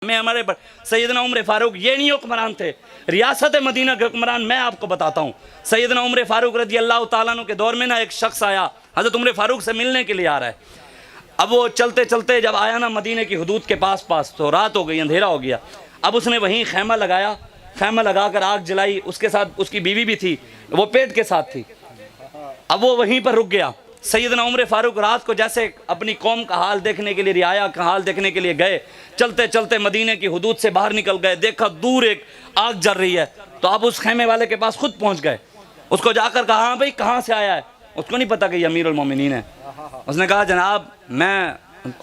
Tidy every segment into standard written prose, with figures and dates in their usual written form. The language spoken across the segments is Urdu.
میں ہمارے سیدنا عمر فاروق یہ نہیں حکمران تھے، ریاست مدینہ کے حکمران میں آپ کو بتاتا ہوں۔ سیدنا عمر فاروق رضی اللہ تعالیٰ عنہ کے دور میں نا ایک شخص آیا، حضرت عمر فاروق سے ملنے کے لیے آ رہا ہے۔ اب وہ چلتے چلتے جب آیا نا مدینہ کی حدود کے پاس تو رات ہو گئی، اندھیرا ہو گیا۔ اب اس نے وہیں خیمہ لگایا، خیمہ لگا کر آگ جلائی، اس کے ساتھ اس کی بیوی بھی تھی، وہ پیٹ کے ساتھ تھی۔ اب وہ وہیں پر رک گیا۔ سیدنا عمر فاروق رات کو جیسے اپنی قوم کا حال دیکھنے کے لیے، رعایا کا حال دیکھنے کے لیے گئے، چلتے چلتے مدینہ کی حدود سے باہر نکل گئے، دیکھا دور ایک آگ جل رہی ہے، تو اب اس خیمے والے کے پاس خود پہنچ گئے، اس کو جا کر کہا ہاں بھائی کہاں سے آیا ہے؟ اس کو نہیں پتا کہ یہ امیر المومنین ہے۔ اس نے کہا جناب میں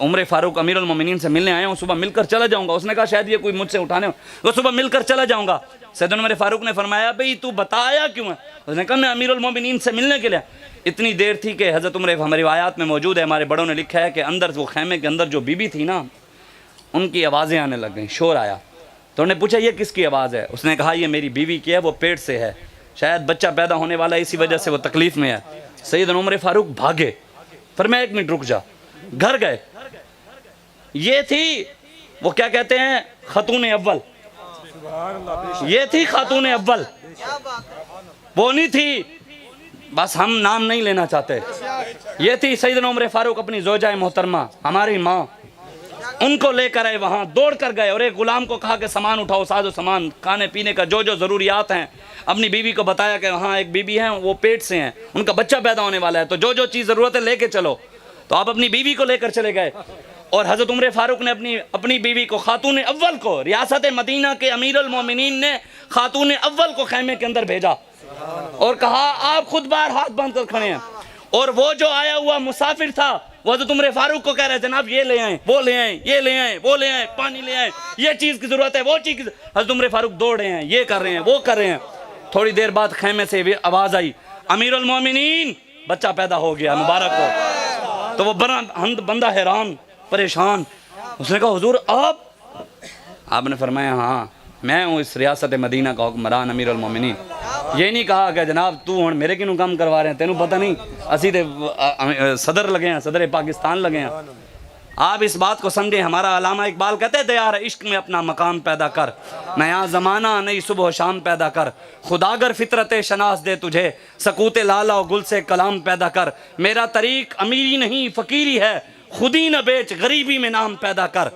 عمر فاروق امیر المومنین سے ملنے آیا ہوں، صبح مل کر چلا جاؤں گا۔ اس نے کہا شاید یہ کوئی مجھ سے اٹھانے ہو، وہ صبح مل کر چلا جاؤں گا۔ سیدنا عمر فاروق نے فرمایا بھئی تو بتایا کیوں ہے؟ اس نے کہا میں امیر المومنین سے ملنے کے لیے۔ اتنی دیر تھی کہ حضرت عمر، ہماری روایات میں موجود ہے، ہمارے بڑوں نے لکھا ہے کہ اندر وہ خیمے کے اندر جو بی بی تھی نا، ان کی آوازیں آنے لگ گئیں، شور آیا۔ تو انہوں نے پوچھا یہ کس کی آواز ہے؟ اس نے کہا یہ میری بیوی کی ہے، وہ پیٹ سے ہے، شاید بچہ پیدا ہونے والا ہے، اسی وجہ سے وہ تکلیف میں ہے۔ سیدنا عمر فاروق بھاگے، فرمایا ایک منٹ رک جا، گھر گئے۔ یہ تھی وہ کیا کہتے ہیں خاتون اول، یہ تھی خاتون اول، وہ نہیں تھی، بس ہم نام نہیں لینا چاہتے، یہ تھی سیدنا عمر فاروق اپنی زوجہ محترمہ، ہماری ماں۔ ان کو لے کر آئے، وہاں دوڑ کر گئے اور ایک غلام کو کہا کہ سامان اٹھاؤ، ساز و سامان، کھانے پینے کا جو جو ضروریات ہیں۔ اپنی بیوی کو بتایا کہ وہاں ایک بیوی ہیں، وہ پیٹ سے ہیں، ان کا بچہ پیدا ہونے والا ہے، تو جو جو چیز ضرورت ہے لے کے چلو۔ تو آپ اپنی بیوی کو لے کر چلے گئے، اور حضرت عمر فاروق نے اپنی بیوی کو، خاتون اول کو، ریاست مدینہ کے امیر المومنین نے خاتون اول کو خیمے کے اندر بھیجا اور کہا آپ خود باہر ہاتھ باندھ کر کھڑے ہیں۔ اور وہ جو آیا ہوا مسافر تھا وہ حضرت عمر فاروق کو کہہ رہے جناب یہ لے آئیں، وہ لے آئیں، یہ لے آئیں، وہ لے آئیں، پانی لے آئیں، یہ چیز کی ضرورت ہے، وہ چیز کی ضرورت ہے۔ حضرت عمر فاروق دوڑ رہے ہیں، یہ کر رہے ہیں، وہ کر رہے ہیں۔ تھوڑی دیر بعد خیمے سے آواز آئی امیر المومنین بچہ پیدا ہو گیا، مبارک ہو۔ تو وہ بندہ حیران پریشان، اس نے کہا حضور آپ نے فرمایا ہاں میں ہوں اس ریاست مدینہ کا حکمران امیر المومنین۔ یہ نہیں کہا کہ جناب تو ہن میرے کنوں کام کروا رہے ہیں، تینوں پتہ نہیں اسی تے صدر لگے ہیں، صدر پاکستان لگے ہیں۔ آپ اس بات کو سمجھیں، ہمارا علامہ اقبال کہتے ہیں دیار عشق میں اپنا مقام پیدا کر، نیا زمانہ نئی صبح و شام پیدا کر، خداگر فطرت شناس دے تجھے، سکوت لالا و گل سے کلام پیدا کر، میرا طریق امیری نہیں فقیری ہے، خودی نہ بیچ غریبی میں نام پیدا کر،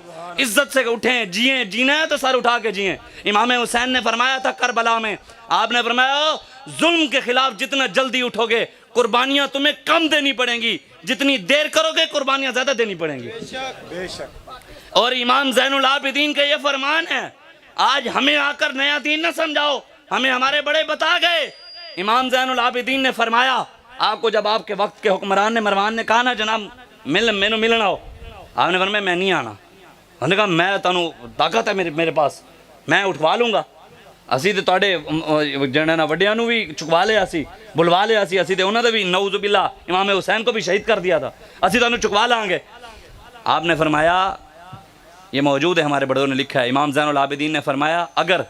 عزت سے اٹھیں جیئیں، جینا ہے تو سر اٹھا کے جیئیں۔ امام حسین نے فرمایا تھا کربلا میں، آپ نے فرمایا ظلم کے خلاف جتنا جلدی اٹھو گے قربانیاں تمہیں کم دینی پڑیں گی، جتنی دیر کرو گے قربانیاں زیادہ دینی پڑیں گی۔ بے شک۔ اور امام زین العابدین کا یہ فرمان ہے، آج ہمیں آ کر نیا دین نہ سمجھاؤ، ہمیں ہمارے بڑے بتا گئے۔ امام زین العابدین نے فرمایا، آپ کو جب آپ کے وقت کے حکمران نے مروان نے کہا نا جناب میں ملنا ہو، آپ نے فرمایا میں نہیں آنا۔ انہوں نے کہا میں تانوں طاقت ہے میرے پاس، میں اٹھوا لوں گا، اسی تے تواڈے جڑے نا وڈیاں نو بھی چکوا لیا سی، بلوا لیا سی، اسی تے انہاں دے بھی نعوذ باللہ امام حسین کو بھی شہید کر دیا تھا، اسی تانوں چکوا لیں گے۔ آپ نے فرمایا یہ موجود ہے، ہمارے بڑوں نے لکھا ہے، امام زین العابدین نے فرمایا اگر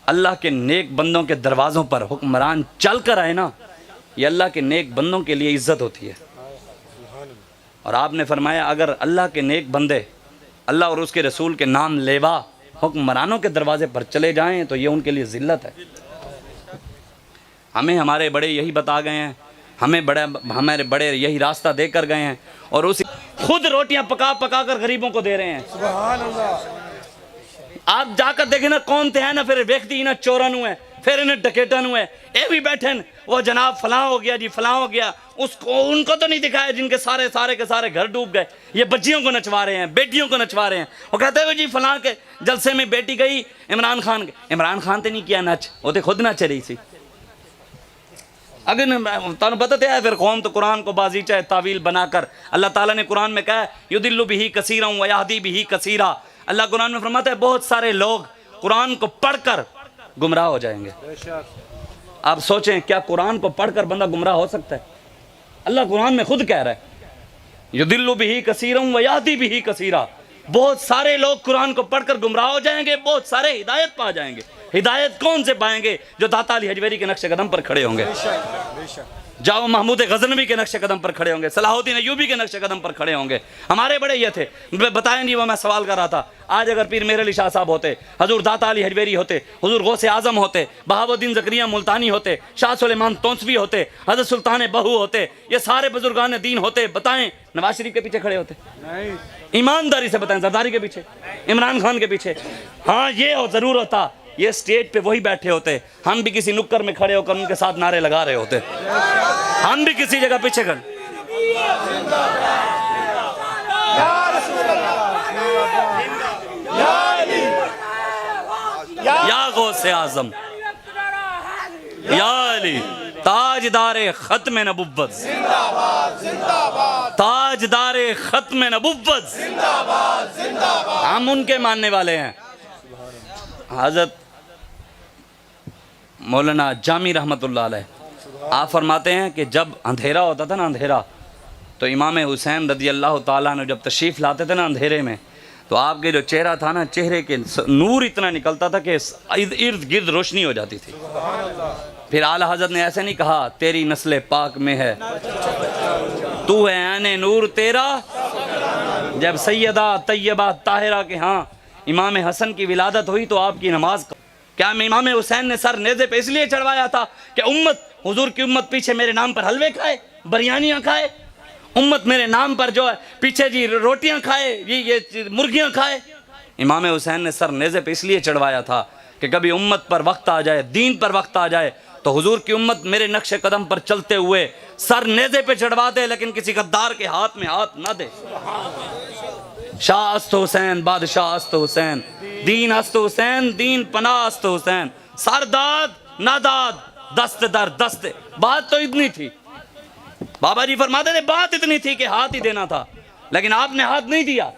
اللہ کے نیک بندوں کے دروازوں پر حکمران چل کر آئے نا، یہ اللہ کے نیک بندوں کے لیے عزت ہوتی ہے۔ اور آپ نے فرمایا اگر اللہ کے نیک بندے اللہ اور اس کے رسول کے نام لیوا حکمرانوں کے دروازے پر چلے جائیں تو یہ ان کے لیے ذلت ہے۔ ہمیں ہمارے بڑے یہی بتا گئے ہیں، ہمارے بڑے یہی راستہ دے کر گئے ہیں، اور اسی خود روٹیاں پکا پکا کر غریبوں کو دے رہے ہیں۔ سبحان اللہ۔ آپ جا کر دیکھیں نا کون تھے ہیں نا، پھر ویکھتی نا چورن ہوئے، پھر انہیں ڈکیٹن ہوئے، اے بھی بیٹھیں وہ جناب فلاں ہو گیا جی فلاں ہو گیا، ان کو تو نہیں دکھایا جن کے سارے کے سارے گھر ڈوب گئے، یہ بچیوں کو نچوا رہے ہیں، بیٹیوں کو نچوا رہے ہیں۔ وہ کہتے ہیں جی فلاں کے جلسے میں بیٹی گئی عمران خان تے نہیں کیا نچ، وہ تے خود نچ رہی سی۔ اگر تانوں پتہ تے ہے پھر قوم تو قرآن کو بازی چاہے تعویل بنا کر، اللہ تعالیٰ نے قرآن میں کہا ہے یضل بہ کثیرا ویہدی بہ کثیرا، اللہ قرآن میں فرماتا ہے بہت سارے لوگ قرآن کو پڑھ کر گمراہ ہو جائیں گے۔ آپ سوچیں کیا قرآن کو پڑھ کر بندہ گمراہ ہو سکتا ہے؟ اللہ قرآن میں خود کہہ رہا ہے یضل بہ کثیرا ویہدی بہ کثیرا، بہت سارے لوگ قرآن کو پڑھ کر گمراہ ہو جائیں گے، بہت سارے ہدایت پا جائیں گے۔ ہدایت کون سے پائیں گے؟ جو داتا علی حجویری کے نقش قدم پر کھڑے ہوں گے۔ جاؤ محمود غزنوی کے نقش قدم پر کھڑے ہوں گے, صلاح الدین ایوبی کے نقش قدم پر کھڑے ہوں گے. ہمارے بڑے یہ تھے, بتائیں نہیں, وہ میں سوال کر رہا تھا, آج اگر پیر میر علی شاہ صاحب ہوتے, حضور داتا علی حجویری ہوتے, حضور غوث اعظم ہوتے, بہاؤالدین زکریا ملتانی ہوتے, شاہ سلیمان تونسوی ہوتے, حضرت سلطان بہو ہوتے, یہ سارے بزرگان دین ہوتے, بتائیں نواز شریف کے پیچھے کھڑے ہوتے؟ ایمانداری سے بتائیں, زرداری کے پیچھے, عمران خان کے پیچھے؟ ہاں یہ ضرور ہوتا, یہ اسٹیج پہ وہی بیٹھے ہوتے, ہم بھی کسی نکر میں کھڑے ہو کر ان کے ساتھ نعرے لگا رہے ہوتے, ہم بھی کسی جگہ پیچھے کھڑے. یا غوث اعظم, یا علی تاجدار ختم نبوت, تاجدار ختم نبوت, ہم ان کے ماننے والے ہیں. حضرت مولانا جامی رحمت اللہ علیہ آپ فرماتے ہیں کہ جب اندھیرا ہوتا تھا نا, اندھیرا, تو امام حسین رضی اللہ تعالیٰ نے جب تشریف لاتے تھے نا اندھیرے میں, تو آپ کے جو چہرہ تھا نا, چہرے کے نور اتنا نکلتا تھا کہ ارد گرد روشنی ہو جاتی تھی. پھر اعلیٰ حضرت نے ایسے نہیں کہا تیری نسل پاک میں ہے, تو ہے عین نور تیرا. جب سیدہ طیبہ طاہرہ کے ہاں امام حسن کی ولادت ہوئی تو آپ کی نماز, کیا امام حسین نے سر نیزے پہ اس لیے چڑھوایا تھا کہ امت, حضور کی امت پیچھے میرے نام پر حلوے کھائے, بریانیاں کھائے, امت میرے نام پر جو ہے پیچھے جی روٹیاں کھائے, یہ مرغیاں کھائے؟ امام حسین نے سر نیزے پہ اس لیے چڑھوایا تھا کہ کبھی امت پر وقت آ جائے, دین پر وقت آ جائے, تو حضور کی امت میرے نقش قدم پر چلتے ہوئے سر نیزے پہ چڑھوا دے, لیکن کسی غدار کے ہاتھ میں ہاتھ نہ دے. شاہ است حسین, بادشاہ است حسین, دین است حسین, دین پناہ است حسین, سرداد ناداد دست در دست. بات تو اتنی تھی, بابا جی فرماتے تھے بات اتنی تھی کہ ہاتھ ہی دینا تھا, لیکن آپ نے ہاتھ نہیں دیا,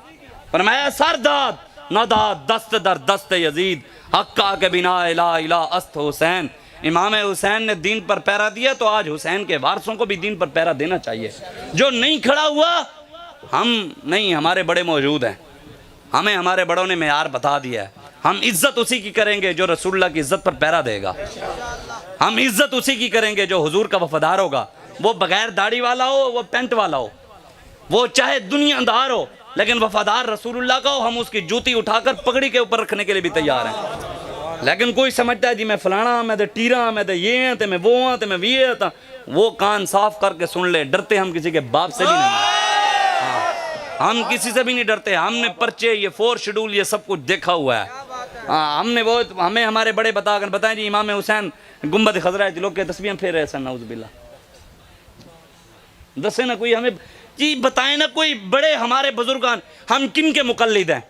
فرمایا سرداد ناداد دست در دست یزید, حقا کے بنا الہ الہ است حسین. امام حسین نے دین پر پیرا دیا تو آج حسین کے وارثوں کو بھی دین پر پیرا دینا چاہیے. جو نہیں کھڑا ہوا, ہم نہیں, ہمارے بڑے موجود ہیں, ہمیں ہمارے بڑوں نے معیار بتا دیا ہے. ہم عزت اسی کی کریں گے جو رسول اللہ کی عزت پر پیرا دے گا, ہم عزت اسی کی کریں گے جو حضور کا وفادار ہوگا, وہ بغیر داڑھی والا ہو, وہ پینٹ والا ہو, وہ چاہے دنیا دار ہو, لیکن وفادار رسول اللہ کا ہو, ہم اس کی جوتی اٹھا کر پگڑی کے اوپر رکھنے کے لیے بھی تیار ہیں. لیکن کوئی سمجھتا ہے جی میں فلانا, میں تو ٹیرا, میں تو یہ ہیں, تو میں وہ ہوں, تو میں یہ ہوں, وہ کان صاف کر کے سن لے. ڈرتے ہم کسی کے باپ سے بھی نہیں, ہم کسی سے بھی نہیں ڈرتے. ہم نے پرچے, یہ 4 شیڈول, یہ سب کچھ دیکھا ہوا ہے. ہم نے وہ, ہمیں ہمارے بڑے بتا کر بتائیں جی امام حسین گنبد خضرا ہے, لوگ کے تسبیحیں پھیر رہے ہیں, نعوذ باللہ. دسے نا کوئی ہمیں جی, بتائیں نا کوئی بڑے ہمارے بزرگان, ہم کن کے مقلد ہیں؟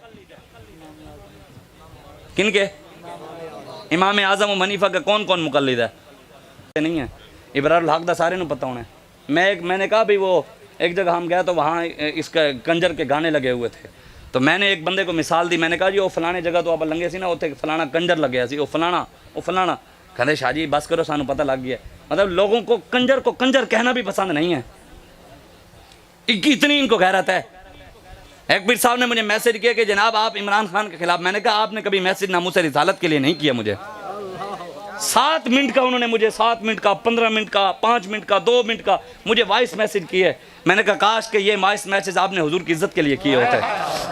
کن کے؟ امام اعظم و حنیفہ کا کون کون مقلد ہے؟ نہیں ہے. ابرار الحق دا سارے نو پتہ ہونا ہے. میں نے کہا بھی وہ ایک جگہ ہم گئے تو وہاں اس کا کنجر کے گانے لگے ہوئے تھے, تو میں نے ایک بندے کو مثال دی. میں نے کہا جی وہ فلانے جگہ تو آپ لنگے سی نا, اتنے فلانا کنجر لگیا سی, وہ فلانا. کہتے شاہ جی بس کرو, سانو پتہ لگ گیا. مطلب لوگوں کو کنجر کہنا بھی پسند نہیں ہے, اتنی ان کو غیرت ہے. ایک پیر صاحب نے مجھے میسج کیا کہ جناب آپ عمران خان کے خلاف. میں نے کہا آپ نے کبھی میسج ناموس رسالت کے لیے نہیں کیا مجھے. 7 منٹ کا انہوں نے مجھے, 7 منٹ کا, 15 منٹ کا, 5 منٹ کا, 2 منٹ کا مجھے وائس میسج کی ہے. میں نے کہا کاش کہ یہ وائس میسج آپ نے حضور کی عزت کے لیے کیے ہوتے.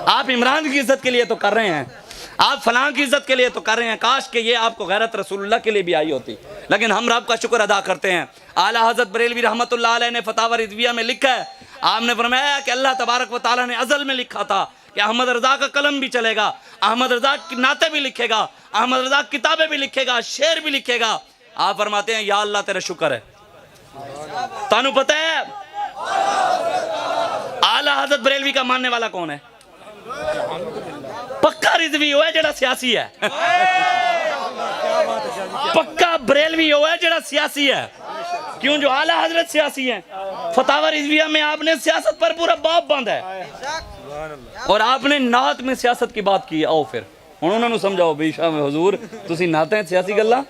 آپ عمران کی عزت کے لیے تو کر رہے ہیں, آپ فلاں کی عزت کے لیے تو کر رہے ہیں, کاش کہ یہ آپ کو غیرت رسول اللہ کے لیے بھی آئی ہوتی. لیکن ہم رب کا شکر ادا کرتے ہیں. اعلیٰ حضرت بریلوی رحمت اللہ علیہ نے فتاوی رضویہ میں لکھا ہے, آپ نے فرمایا کہ اللہ تبارک و تعالیٰ نے ازل میں لکھا تھا کہ احمد رضا کا قلم بھی چلے گا, احمد رضا کی نعتیں بھی لکھے گا, احمد رضا کتابیں بھی لکھے گا, شعر بھی لکھے گا. آپ فرماتے ہیں یا اللہ تیرا شکر ہے. تانوں پتہ ہے اعلیٰ حضرت بریلوی کا ماننے والا کون ہے؟ پکا رضوی ہوئے جڑا سیاسی ہے, پکا بریلوی ہوئے جڑا سیاسی ہے. کیوں؟ جو اعلیٰ حضرت سیاسی ہیں. فتاوی رضویہ میں آپ نے سیاست پر پورا باب بند ہے, اور آپ نے نعت میں سیاست کی بات کی. آؤ پھر ہن انہوں نے سمجھاؤ بے شاہ میں حضور تسی نعتیں سیاسی گلاں.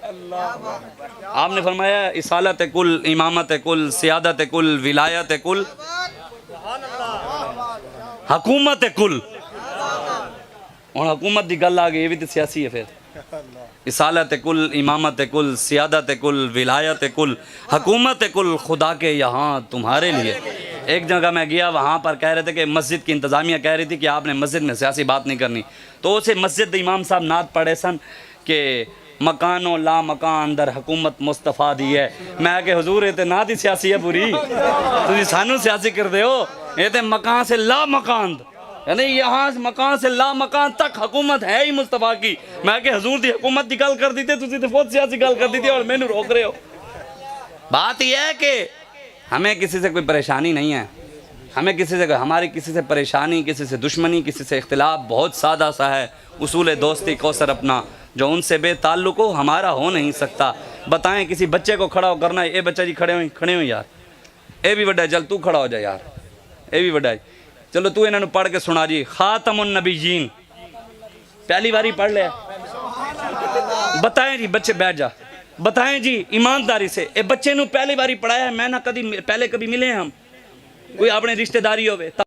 آپ نے فرمایا اصالت کل, امامت کل, سیادت کل, ولایت کل, حکومت کل. ہوں حکومت دی گل آ گئی، یہ بھی تو سیاسی ہے پھر. اصالت کل، امامت کل، سیادت کل، ولایت کل، حکومت کل خدا کے یہاں تمہارے لیے. ایک جگہ میں گیا، وہاں پر کہہ رہے تھے کہ مسجد کی انتظامیہ کہہ رہی تھی کہ آپ نے مسجد میں سیاسی بات نہیں کرنی، تو اسے مسجد امام صاحب نعت پڑھے سن کہ مکان و لا مکان اندر حکومت مصطفیٰ دی ہے. میں کہ حضور یہ تے نعت ہی سیاسی ہے پوری، تسی سانو سیاسی کر دے ہو. یہ تے مکان سے لا مکان، یعنی یہاں مکان سے لا مکان تک حکومت ہے ہی مصطفیٰ کی. میں کہ حضور دی حکومت دی گل کر دیتے، تسی تے بہت سیاسی گل کر دیتے اور میں نے روک رہے ہو. بات یہ ہے کہ ہمیں کسی سے کوئی پریشانی نہیں ہے، ہمیں ہماری کسی سے پریشانی، کسی سے دشمنی، کسی سے اختلاف بہت سادہ سا ہے. اصول دوستی کوثر اپنا، جو ان سے بے تعلق ہو ہمارا ہو نہیں سکتا. بتائیں کسی بچے کو کھڑا ہو کرنا ہے، اے بچہ جی کھڑے ہوئی یار، اے بھی بڑا ہے، چل تو کھڑا ہو جا یار، اے بھی بڑا ہے، چلو تو انہوں نے پڑھ کے سنا جی. خاتم النبیین پہلی باری پڑھ لیا. بتائیں جی بچے بیٹھ جا، بتائیں جی ایمانداری سے اے بچے نو پہلی باری پڑھایا ہے. میں نہ کبھی پہلے کبھی ملے ہم، کوئی اپنے رشتہ داری ہوئے